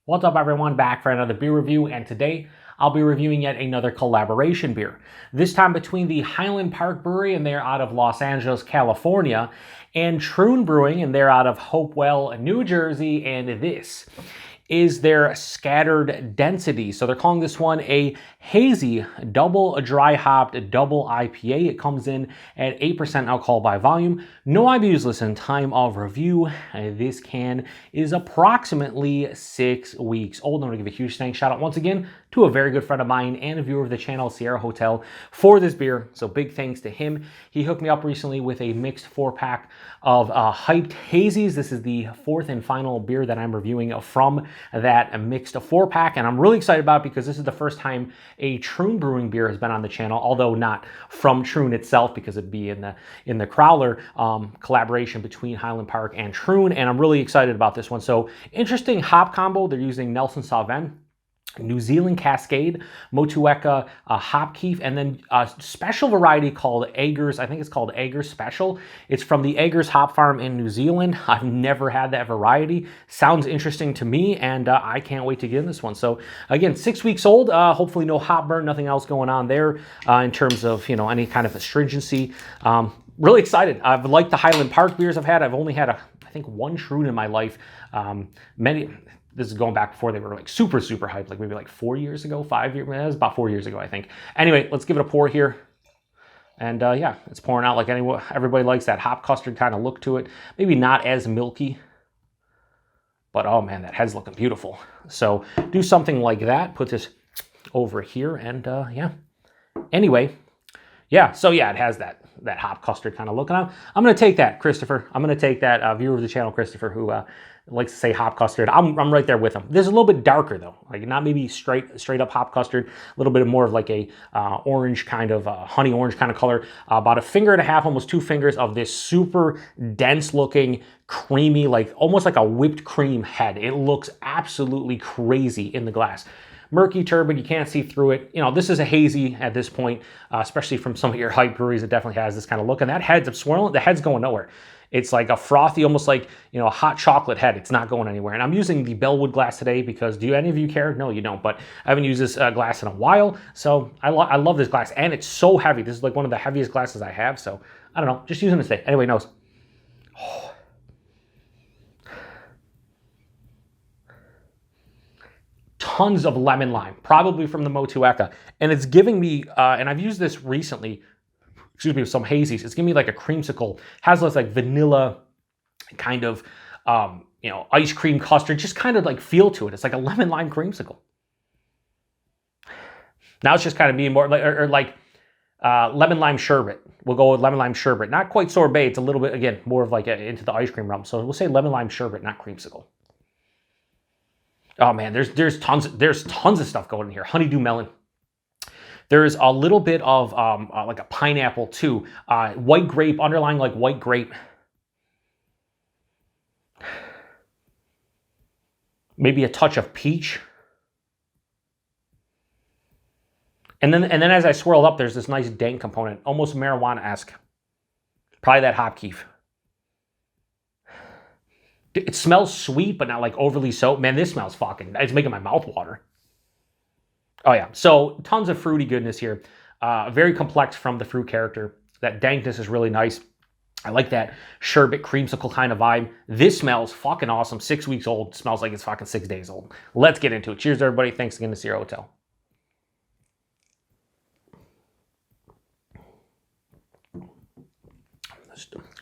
What's up everyone, back for another beer review, and today I'll be reviewing yet another collaboration beer. This time between the Highland Park Brewery, and they're out of Los Angeles, California, and Troon Brewing, and they're out of Hopewell, New Jersey, and this is their scattered density. So they're calling this one a Hazy Double Dry Hopped Double IPA. It comes in at 8% alcohol by volume. No IBUs listed. Time of review. This can is approximately 6 weeks old. I'm going to give a huge thanks shout out once again to a very good friend of mine and a viewer of the channel, Sierra Hotel, for this beer. So big thanks to him. He hooked me up recently with a mixed 4-pack of hyped hazies. This is the fourth and final beer that I'm reviewing from that mixed 4-pack, and I'm really excited about it because this is the first time a Troon Brewing beer has been on the channel, although not from Troon itself, because it'd be in the Crowler collaboration between Highland Park and Troon, and I'm really excited about this one. So interesting hop combo. They're using Nelson Sauvin, New Zealand Cascade, Motueka, hop Kief, and then a special variety called Eggers. I think it's called Eggers Special. It's from the Eggers Hop Farm in New Zealand. I've never had that variety. Sounds interesting to me, and I can't wait to get in this one. So again, 6 weeks old. Hopefully no hop burn, nothing else going on there in terms of any kind of astringency. Really excited. I've liked the Highland Park beers I've had. I've only had I think one Troon in my life. This is going back before they were like super hyped, like maybe like 4 years ago, 5 years, it was about 4 years ago, I think. Anyway, let's give it a pour here. And yeah, it's pouring out like everybody likes that hop custard kind of look to it. Maybe not as milky, but oh man, that head's looking beautiful. So do something like that, put this over here, and yeah. Anyway, yeah, so yeah, it has that hop custard kind of look. And I'm going to take that, Christopher. I'm going to take that, viewer of the channel, Christopher, who likes to say hop custard. I'm right there with him. This is a little bit darker though, like not maybe straight up hop custard, a little bit more of like a orange kind of honey orange kind of color. About 1.5 fingers, almost 2 fingers of this super dense looking, creamy, like almost like a whipped cream head. It looks absolutely crazy in the glass. Murky, turbid, you can't see through it. This is a hazy at this point, especially from some of your hype breweries. It definitely has this kind of look, and that head's swirling. The head's going nowhere. It's like a frothy, almost like, a hot chocolate head. It's not going anywhere. And I'm using the Bellwood glass today because do any of you care? No, you don't. But I haven't used this glass in a while. So I love this glass. And it's so heavy. This is like one of the heaviest glasses I have. So I don't know. Just using this today. Anyway, nose. Oh. Tons of lemon lime, probably from the Motueka. And it's giving me, and I've used this recently, with some hazies. It's giving me like a creamsicle. Has this like vanilla kind of, ice cream custard, just kind of like feel to it. It's like a lemon lime creamsicle. Now it's just kind of being more like lemon lime sherbet. We'll go with lemon lime sherbet. Not quite sorbet. It's a little bit, again, more of like into the ice cream realm. So we'll say lemon lime sherbet, not creamsicle. Oh man, there's tons of stuff going in here. Honeydew melon. There's a little bit of like a pineapple too. White grape, underlying like white grape. Maybe a touch of peach. And then as I swirl up, there's this nice dank component, almost marijuana-esque. Probably that hop Kief. It smells sweet, but not like overly so. Man, this smells it's making my mouth water. Oh yeah, so tons of fruity goodness here. Very complex from the fruit character. That dankness is really nice. I like that sherbet creamsicle kind of vibe. This smells fucking awesome. 6 weeks old. Smells like it's fucking 6 days old. Let's get into it. Cheers, everybody. Thanks again to Sierra Hotel.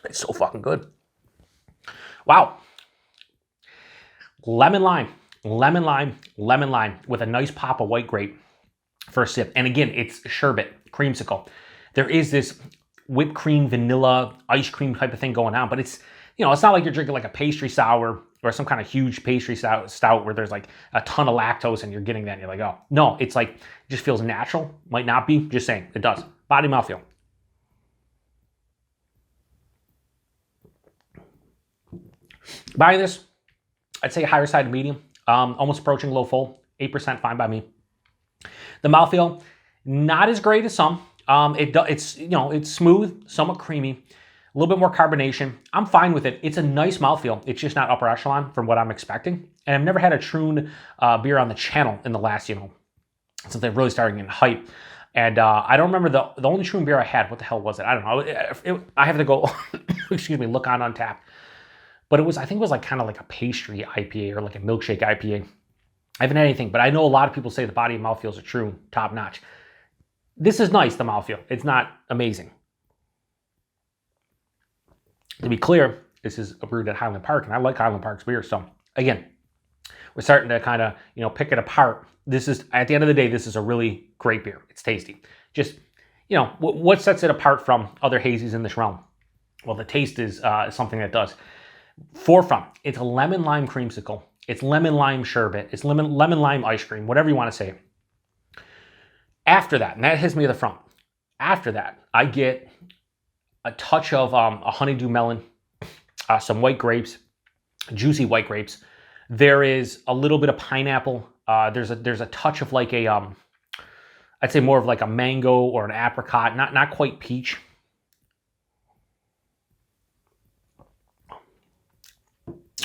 It's so fucking good. Wow. Lemon lime with a nice pop of white grape for a sip. And again, it's sherbet, creamsicle. There is this whipped cream, vanilla, ice cream type of thing going on, but it's, it's not like you're drinking like a pastry sour or some kind of huge pastry stout where there's like a ton of lactose and you're getting that and you're like, oh, no, it's like, it just feels natural. Might not be, just saying, it does. Body mouthfeel. Buying this, I'd say higher side medium, almost approaching low full, 8%, fine by me. The mouthfeel, not as great as some. It's smooth, somewhat creamy, a little bit more carbonation. I'm fine with it. It's a nice mouthfeel. It's just not upper echelon from what I'm expecting. And I've never had a Troon beer on the channel in the last, since they've really started getting hype. And I don't remember the only Troon beer I had. What the hell was it? I don't know. I have to go, excuse me, look on Untappd. But I think it was like kind of like a pastry IPA or like a milkshake IPA. I haven't had anything, but I know a lot of people say the body and mouthfeel is a Troon top notch. This is nice, the mouthfeel. It's not amazing. To be clear, this is brewed at Highland Park, and I like Highland Park's beer. So again, we're starting to kind of, pick it apart. This is, at the end of the day, this is a really great beer. It's tasty. Just, what sets it apart from other hazies in this realm? Well, the taste is something that does. Forefront, it's a lemon lime creamsicle. It's lemon lime sherbet. It's lemon lime ice cream, whatever you want to say. After that, and that hits me at the front. After that, I get a touch of a honeydew melon, some white grapes, juicy white grapes. There is a little bit of pineapple. There's a touch of like a, I'd say more of like a mango or an apricot, not quite peach.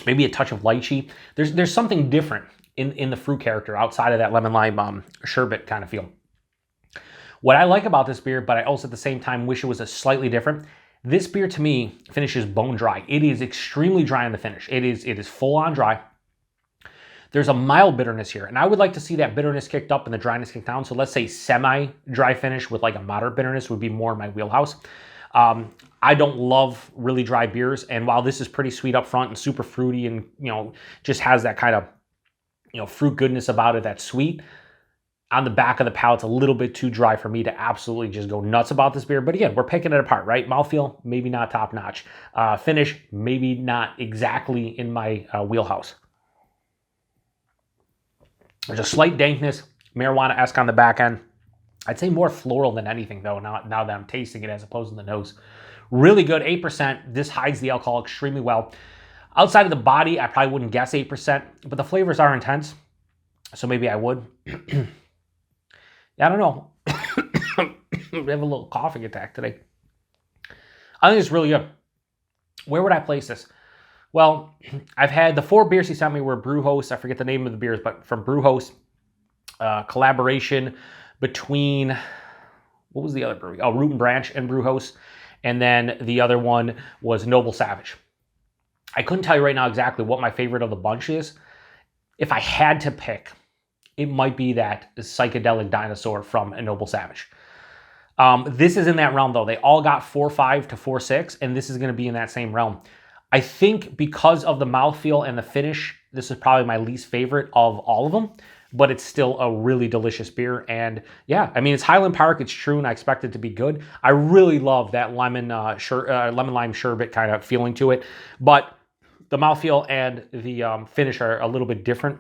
Maybe a touch of lychee. There's something different in the fruit character outside of that lemon lime sherbet kind of feel. What I like about this beer, but I also at the same time wish it was a slightly different. This beer to me finishes bone dry. It is extremely dry in the finish. It is full on dry. There's a mild bitterness here, and I would like to see that bitterness kicked up and the dryness kicked down. So let's say semi-dry finish with like a moderate bitterness would be more in my wheelhouse. I don't love really dry beers, and while this is pretty sweet up front and super fruity and, just has that kind of, fruit goodness about it that's sweet, on the back of the palate, it's a little bit too dry for me to absolutely just go nuts about this beer. But again, we're picking it apart, right? Mouthfeel, maybe not top notch. Finish, maybe not exactly in my wheelhouse. There's a slight dankness, marijuana-esque on the back end. I'd say more floral than anything, though, now that I'm tasting it as opposed to the nose. Really good, 8%. This hides the alcohol extremely well. Outside of the body, I probably wouldn't guess 8%, but the flavors are intense, so maybe I would. Yeah, I don't know. We have a little coughing attack today. I think it's really good. Where would I place this? Well, I've had the 4 beers he sent me were Brew Host. I forget the name of the beers, but from Brew Host, collaboration between, what was the other brewery? Oh, Root and Branch and Brew Host. And then the other one was Noble Savage. I couldn't tell you right now exactly what my favorite of the bunch is. If I had to pick, it might be that psychedelic dinosaur from a Noble Savage. This is in that realm, though. They all got 4.5 to 4.6, and this is going to be in that same realm. I think because of the mouthfeel and the finish, this is probably my least favorite of all of them, but it's still a really delicious beer. And yeah, I mean, it's Highland Park, it's true, and I expect it to be good. I really love that lemon lime sherbet kind of feeling to it, but the mouthfeel and the finish are a little bit different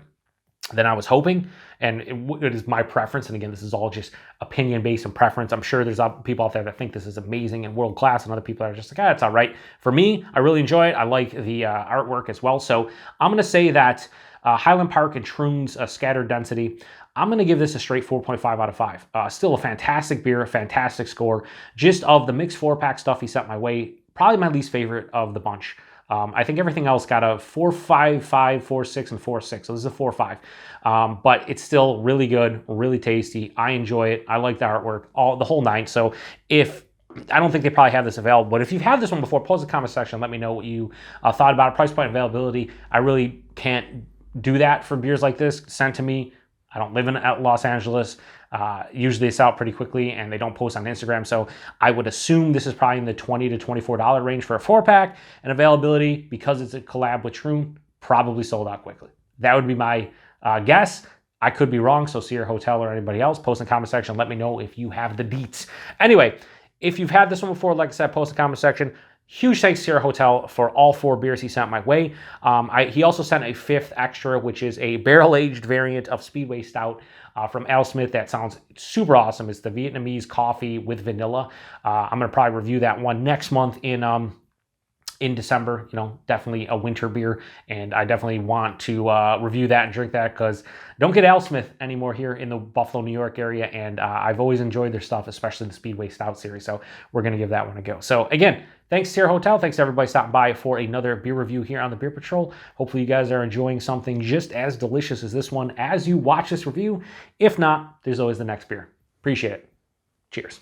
than I was hoping, and it is my preference. And again, this is all just opinion-based and preference. I'm sure there's people out there that think this is amazing and world-class, and other people are just like, it's all right. For me, I really enjoy it. I like the artwork as well. So I'm going to say that Highland Park and Troon's scattered density, I'm going to give this a straight 4.5 out of 5. Still a fantastic beer, a fantastic score. Just of the mixed 4-pack stuff he sent my way, probably my least favorite of the bunch. I think everything else got a 4.55, 4.6, and 4.6. So this is a 4.5. But it's still really good, really tasty. I enjoy it. I like the artwork, the whole nine. So I don't think they probably have this available, but if you've had this one before, post in the comment section. Let me know what you thought about it. Price point, availability. I really can't do that for beers like this. Sent to me. I don't live in Los Angeles. Usually they sell out pretty quickly and they don't post on Instagram. So I would assume this is probably in the $20 to $24 range for a 4-pack, and availability, because it's a collab with Troon, probably sold out quickly. That would be my guess. I could be wrong. So Sierra Hotel or anybody else, post in the comment section. Let me know if you have the deets. Anyway, if you've had this one before, like I said, post in the comment section. Huge thanks to Sierra Hotel for all 4 beers he sent my way. He also sent a 5th extra, which is a barrel-aged variant of Speedway Stout from Al Smith. That sounds super awesome. It's the Vietnamese coffee with vanilla. I'm going to probably review that one next month in in December, you know, definitely a winter beer, and I definitely want to review that and drink that because I don't get AleSmith anymore here in the Buffalo, New York area, and I've always enjoyed their stuff, especially the Speedway Stout series, so we're going to give that one a go. So again, thanks Sierra Hotel, thanks to everybody stopping by for another beer review here on the Beer Patrol. Hopefully you guys are enjoying something just as delicious as this one as you watch this review. If not, there's always the next beer. Appreciate it. Cheers.